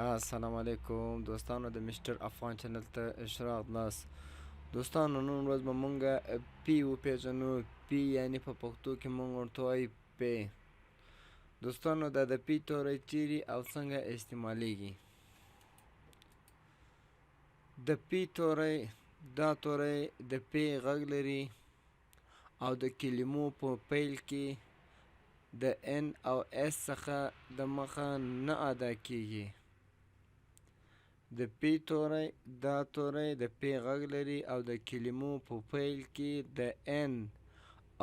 السلام علیکم دوستانو د مستر افغان چینل ته اشراق ناس دوستانو نن ورځ به مونږ پی وپېژنو پی یعنی په پښتو کې مونږ ورته وایو پی دوستانو دا د پی توری چیرې او څنګه استعمالیږي د پی توری دا توری د پی غږ لري او د کلمو په پیل کې د ان او اس څخه د مخه نه ادا کیږي د پی توری دا توری د پی غږ لري او د کلمو په پیل کې د ان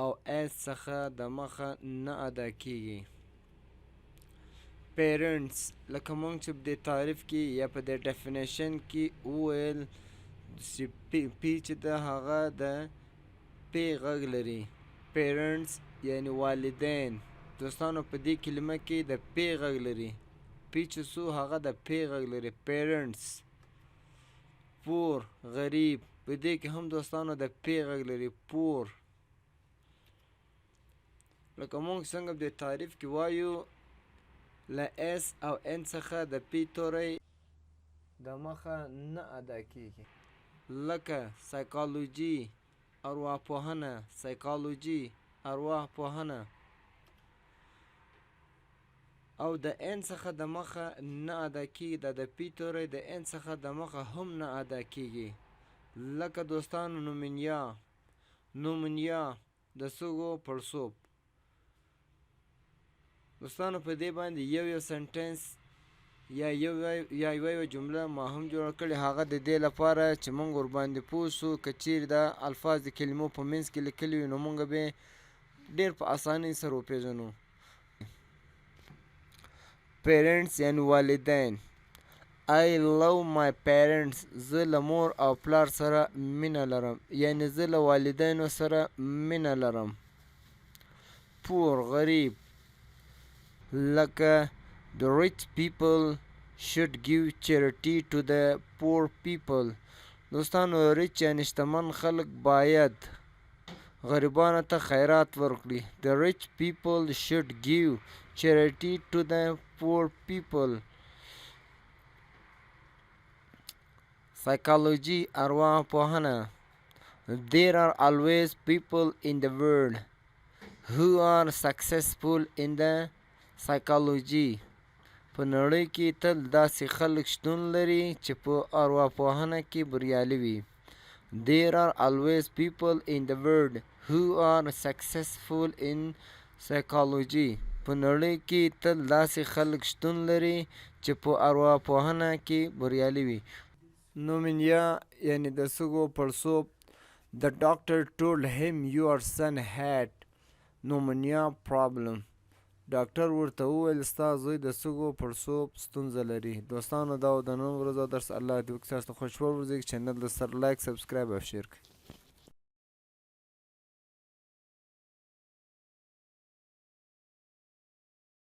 او اس څخه د مخه نه ادا کیږي پیرنټس لکه مونږ چې په دې تعریف کې یا په دې ډیفینیشن کې وویل چې پی چې ده هغه د پی غږ لري پیرنټس یعنی والدین دوستانو په دې کلمه کې د پی غږ لري پی چې څو هغه د پی غږ لري پیرنټس پور غریب په دې کې هم دوستانو د پی غږ لري پور لکه مونږ څنګه په دې تعریف کې وایو له اس او ان څخه د پی توری د مخه نه ادا کیږي لکه سایکالوجي ارواپوهنه سایکالوجي ارواپوهنه او د ان څخه د مخه نه ادا کیږي د پی توری د ان څخه د مخه هم نه ادا کیږي لکه دوستانو نومونیا د سږو پړسوب دوستانو په دې باندې یو سنټنس یا یوه جمله ما هم جوړه کړې هغه د دې لپاره چې موږ ورباندې پوه شو که چیرې دا الفاظ د کلمو په منځ کې لیکلي وي نو موږ به ډېر په اسانۍ سره وپېژنو پیرنټس یعنی والدین I love my parents زه له مور او پلار سره مینه لرم یعنی زه له والدینو سره مینه لرم پور غریب لکه the rich people should give charity to the poor people دوستانو ریچ یعنی شتمن خلک باید غریبانو ته خیرات ورکړي the rich people should give charity to the poor people psychology ارواپوهنه there are always people in the world who are successful in the psychology په نړۍ کې تل داسې خلک شتون لري چې په ارواپوهنه کې بریالي وي there are always people in the world who are successful in psychology په نړۍ کې تل داسې خلک شتون لري چې په ارواپوهنه کې بریالي وي نومونیا یعنی د سږو پړسوب the doctor told him your son had pneumonia problem ډاکټر ورته وویل ستا زوی د سږو پړسوب ستونزه لري دوستانو دا و د نن ورځو درس الله دې وکړي تاسو ته خوشحال ورځي چینل د سره لایک سبسکرایب او شیر کړئ